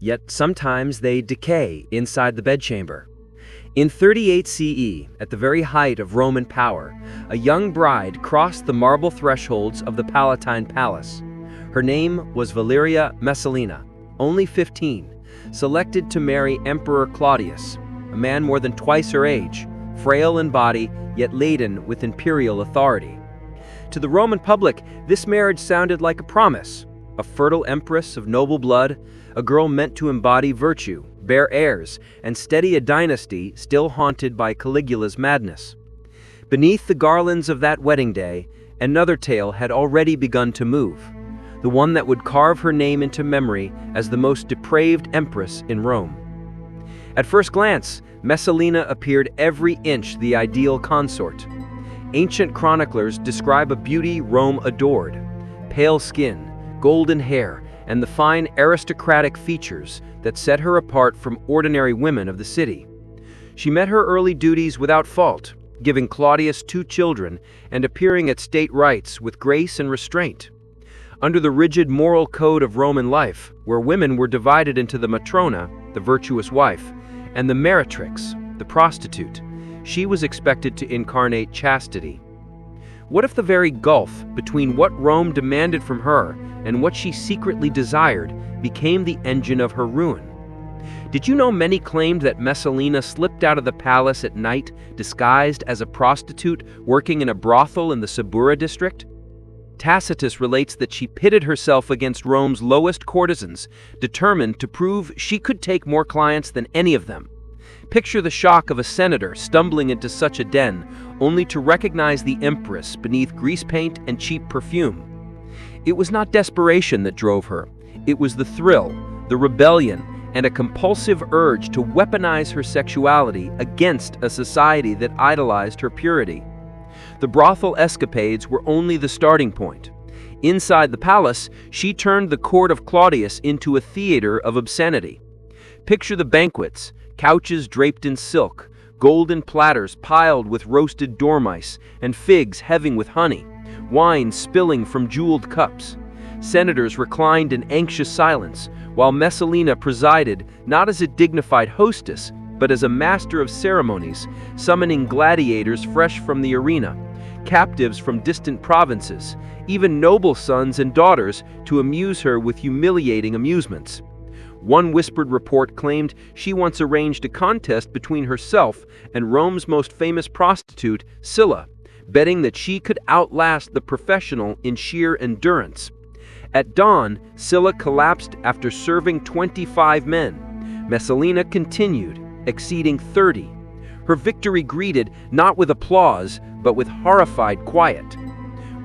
yet sometimes they decay inside the bedchamber. In 38 CE, at the very height of Roman power, a young bride crossed the marble thresholds of the Palatine Palace. Her name was Valeria Messalina, only 15, selected to marry Emperor Claudius, a man more than twice her age, frail in body, yet laden with imperial authority. To the Roman public, this marriage sounded like a promise. A fertile empress of noble blood, a girl meant to embody virtue, bear heirs, and steady a dynasty still haunted by Caligula's madness. Beneath the garlands of that wedding day, another tale had already begun to move, the one that would carve her name into memory as the most depraved empress in Rome. At first glance, Messalina appeared every inch the ideal consort. Ancient chroniclers describe a beauty Rome adored: pale skin, golden hair, and the fine aristocratic features that set her apart from ordinary women of the city. She met her early duties without fault, giving Claudius 2 children and appearing at state rites with grace and restraint. Under the rigid moral code of Roman life, where women were divided into the matrona, the virtuous wife, and the meretrix, the prostitute, she was expected to incarnate chastity. What if the very gulf between what Rome demanded from her and what she secretly desired became the engine of her ruin? Did you know many claimed that Messalina slipped out of the palace at night disguised as a prostitute working in a brothel in the Subura district? Tacitus relates that she pitted herself against Rome's lowest courtesans, determined to prove she could take more clients than any of them. Picture the shock of a senator stumbling into such a den, only to recognize the empress beneath grease paint and cheap perfume. It was not desperation that drove her. It was the thrill, the rebellion, and a compulsive urge to weaponize her sexuality against a society that idolized her purity. The brothel escapades were only the starting point. Inside the palace, she turned the court of Claudius into a theater of obscenity. Picture the banquets: couches draped in silk, golden platters piled with roasted dormice, and figs heavy with honey, wine spilling from jeweled cups. Senators reclined in anxious silence, while Messalina presided not as a dignified hostess, but as a master of ceremonies, summoning gladiators fresh from the arena, captives from distant provinces, even noble sons and daughters to amuse her with humiliating amusements. One whispered report claimed she once arranged a contest between herself and Rome's most famous prostitute, Sylla, betting that she could outlast the professional in sheer endurance. At dawn, Sylla collapsed after serving 25 men. Messalina continued, exceeding 30. Her victory greeted not with applause, but with horrified quiet.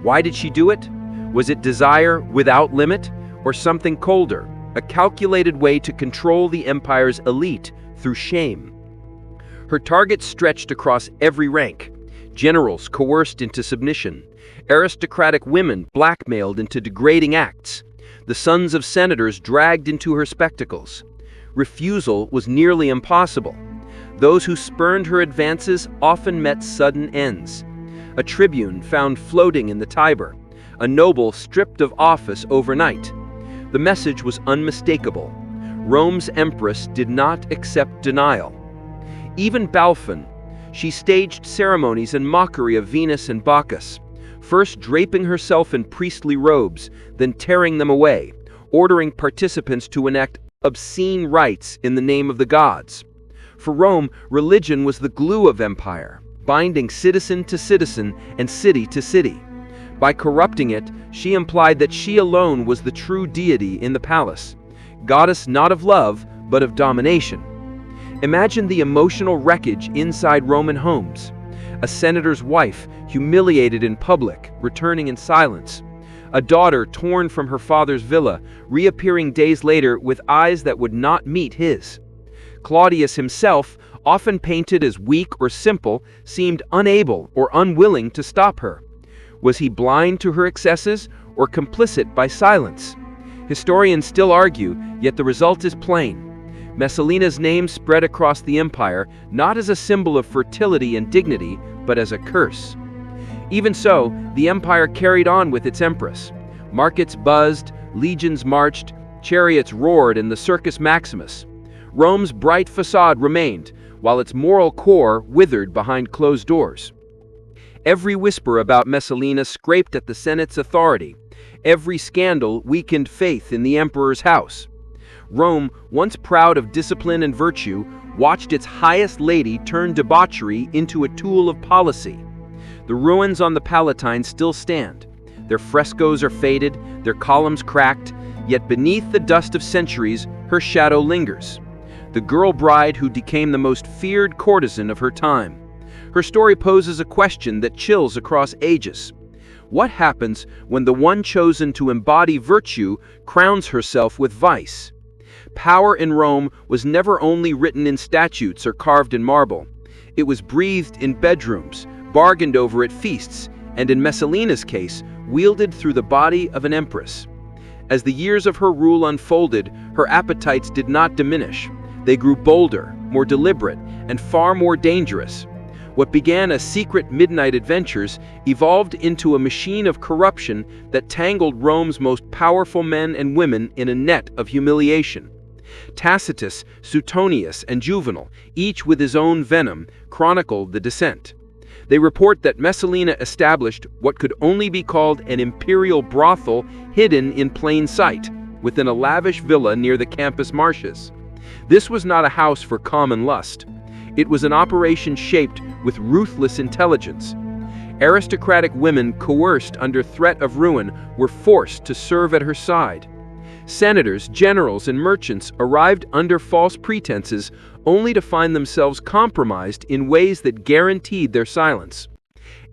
Why did she do it? Was it desire without limit, or something colder, a calculated way to control the empire's elite through shame? Her targets stretched across every rank: generals coerced into submission, aristocratic women blackmailed into degrading acts, the sons of senators dragged into her spectacles. Refusal was nearly impossible. Those who spurned her advances often met sudden ends. A tribune found floating in the Tiber, a noble stripped of office overnight. The message was unmistakable. Rome's empress did not accept denial. Even Balfin, she staged ceremonies in mockery of Venus and Bacchus, first draping herself in priestly robes, then tearing them away, ordering participants to enact obscene rites in the name of the gods. For Rome, religion was the glue of empire, binding citizen to citizen and city to city. By corrupting it, she implied that she alone was the true deity in the palace, goddess not of love, but of domination. Imagine the emotional wreckage inside Roman homes. A senator's wife, humiliated in public, returning in silence. A daughter torn from her father's villa, reappearing days later with eyes that would not meet his. Claudius himself, often painted as weak or simple, seemed unable or unwilling to stop her. Was he blind to her excesses or complicit by silence? Historians still argue, yet the result is plain. Messalina's name spread across the empire, not as a symbol of fertility and dignity, but as a curse. Even so, the empire carried on with its empress. Markets buzzed, legions marched, Chariots roared in the Circus Maximus. Rome's bright facade remained, while its moral core withered behind closed doors. Every whisper about Messalina scraped at the Senate's authority. Every scandal weakened faith in the emperor's house. Rome, once proud of discipline and virtue, watched its highest lady turn debauchery into a tool of policy. The ruins on the Palatine still stand. Their frescoes are faded, their columns cracked, yet beneath the dust of centuries, her shadow lingers. The girl bride who became the most feared courtesan of her time. Her story poses a question that chills across ages. What happens when the one chosen to embody virtue crowns herself with vice? Power in Rome was never only written in statutes or carved in marble. It was breathed in bedrooms, bargained over at feasts, and in Messalina's case, wielded through the body of an empress. As the years of her rule unfolded, her appetites did not diminish. They grew bolder, more deliberate, and far more dangerous. What began as secret midnight adventures evolved into a machine of corruption that tangled Rome's most powerful men and women in a net of humiliation. Tacitus, Suetonius, and Juvenal, each with his own venom, chronicled the descent. They report that Messalina established what could only be called an imperial brothel hidden in plain sight, within a lavish villa near the campus marshes. This was not a house for common lust. It was an operation shaped with ruthless intelligence. Aristocratic women coerced under threat of ruin were forced to serve at her side. Senators, generals, and merchants arrived under false pretenses only to find themselves compromised in ways that guaranteed their silence.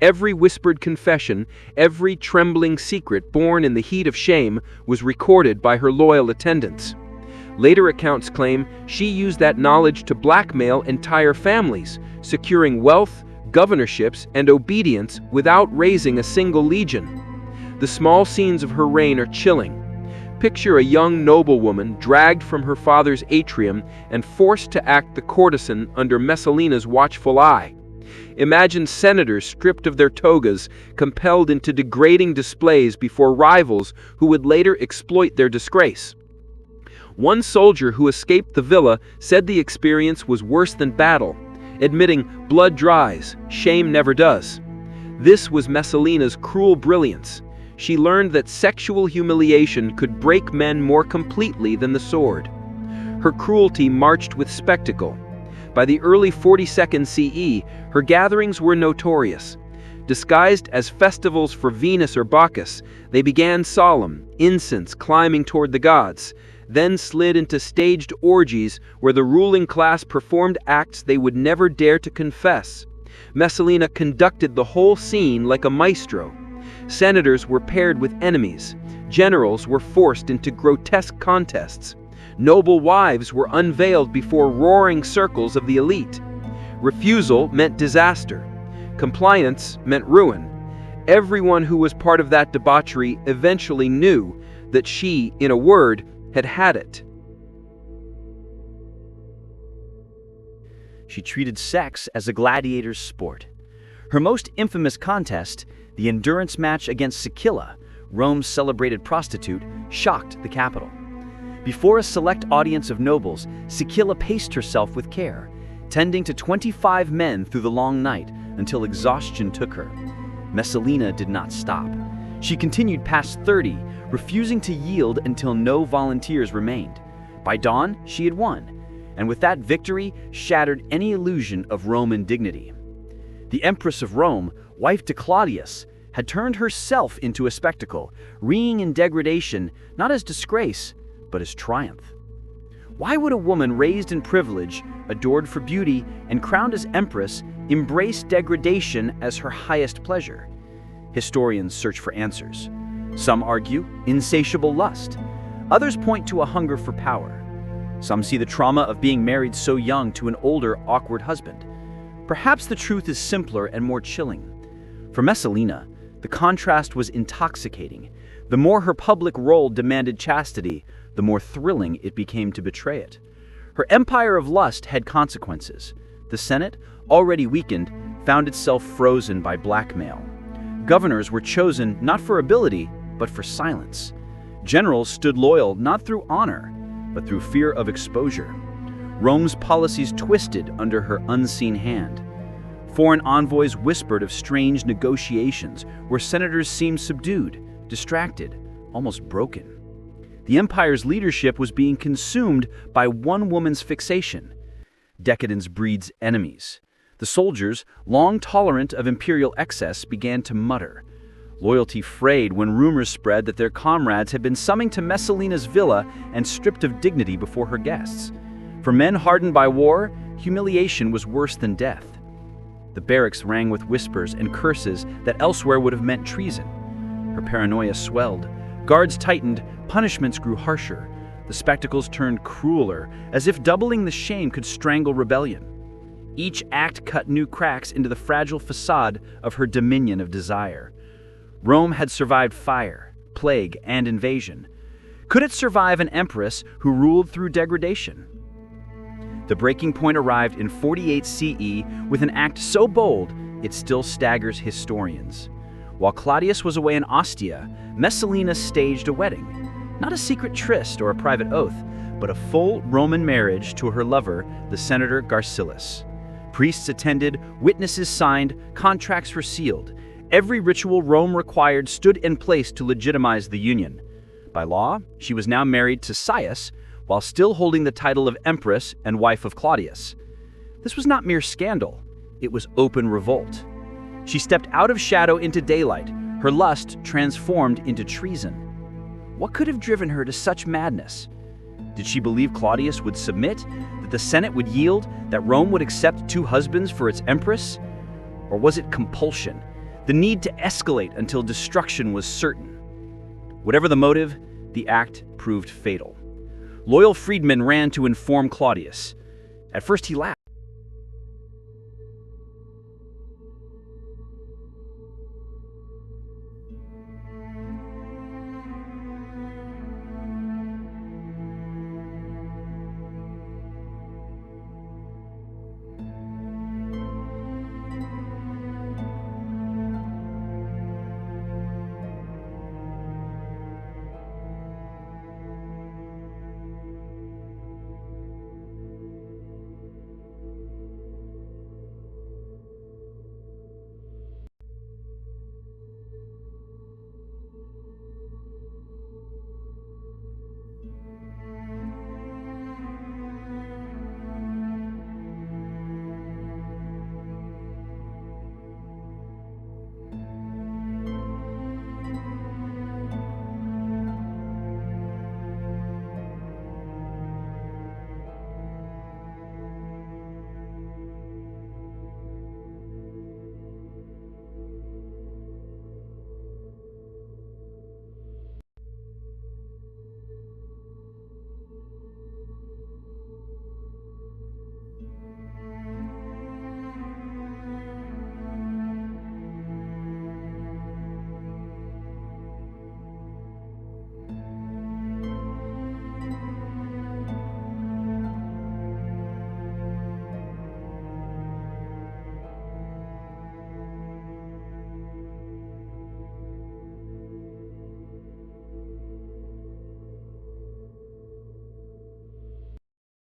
Every whispered confession, every trembling secret born in the heat of shame was recorded by her loyal attendants. Later accounts claim she used that knowledge to blackmail entire families, securing wealth, governorships, and obedience without raising a single legion. The small scenes of her reign are chilling. Picture a young noblewoman dragged from her father's atrium and forced to act the courtesan under Messalina's watchful eye. Imagine senators stripped of their togas, compelled into degrading displays before rivals who would later exploit their disgrace. One soldier who escaped the villa said the experience was worse than battle, admitting blood dries, shame never does. This was Messalina's cruel brilliance. She learned that sexual humiliation could break men more completely than the sword. Her cruelty marched with spectacle. By the early 42nd CE, her gatherings were notorious. Disguised as festivals for Venus or Bacchus, they began solemn, incense climbing toward the gods, then slid into staged orgies where the ruling class performed acts they would never dare to confess. Messalina conducted the whole scene like a maestro. Senators were paired with enemies. Generals were forced into grotesque contests. Noble wives were unveiled before roaring circles of the elite. Refusal meant disaster. Compliance meant ruin. Everyone who was part of that debauchery eventually knew that she, in a word, had had it. She treated sex as a gladiator's sport. Her most infamous contest, the endurance match against Scilla, Rome's celebrated prostitute, shocked the capital. Before a select audience of nobles, Scilla paced herself with care, tending to 25 men through the long night until exhaustion took her. Messalina did not stop. She continued past 30, refusing to yield until no volunteers remained. By dawn, she had won, and with that victory shattered any illusion of Roman dignity. The Empress of Rome, wife to Claudius, had turned herself into a spectacle, reeing in degradation not as disgrace, but as triumph. Why would a woman raised in privilege, adored for beauty, and crowned as empress embrace degradation as her highest pleasure? Historians search for answers. Some argue insatiable lust. Others point to a hunger for power. Some see the trauma of being married so young to an older, awkward husband. Perhaps the truth is simpler and more chilling. For Messalina, the contrast was intoxicating. The more her public role demanded chastity, the more thrilling it became to betray it. Her empire of lust had consequences. The Senate, already weakened, found itself frozen by blackmail. Governors were chosen not for ability, but for silence. Generals stood loyal not through honor, but through fear of exposure. Rome's policies twisted under her unseen hand. Foreign envoys whispered of strange negotiations where senators seemed subdued, distracted, almost broken. The empire's leadership was being consumed by one woman's fixation. Decadence breeds enemies. The soldiers, long tolerant of imperial excess, began to mutter. Loyalty frayed when rumors spread that their comrades had been summoned to Messalina's villa and stripped of dignity before her guests. For men hardened by war, humiliation was worse than death. The barracks rang with whispers and curses that elsewhere would have meant treason. Her paranoia swelled. Guards tightened, punishments grew harsher. The spectacles turned crueler, as if doubling the shame could strangle rebellion. Each act cut new cracks into the fragile facade of her dominion of desire. Rome had survived fire, plague, and invasion. Could it survive an empress who ruled through degradation? The breaking point arrived in 48 CE with an act so bold it still staggers historians. While Claudius was away in Ostia, Messalina staged a wedding. Not a secret tryst or a private oath, but a full Roman marriage to her lover, the senator Garcillus. Priests attended, witnesses signed, contracts were sealed. Every ritual Rome required stood in place to legitimize the union. By law, she was now married to Caius, while still holding the title of empress and wife of Claudius. This was not mere scandal, it was open revolt. She stepped out of shadow into daylight, her lust transformed into treason. What could have driven her to such madness? Did she believe Claudius would submit, that the Senate would yield, that Rome would accept two husbands for its empress? Or was it compulsion, the need to escalate until destruction was certain? Whatever the motive, the act proved fatal. Loyal freedmen ran to inform Claudius. At first he laughed.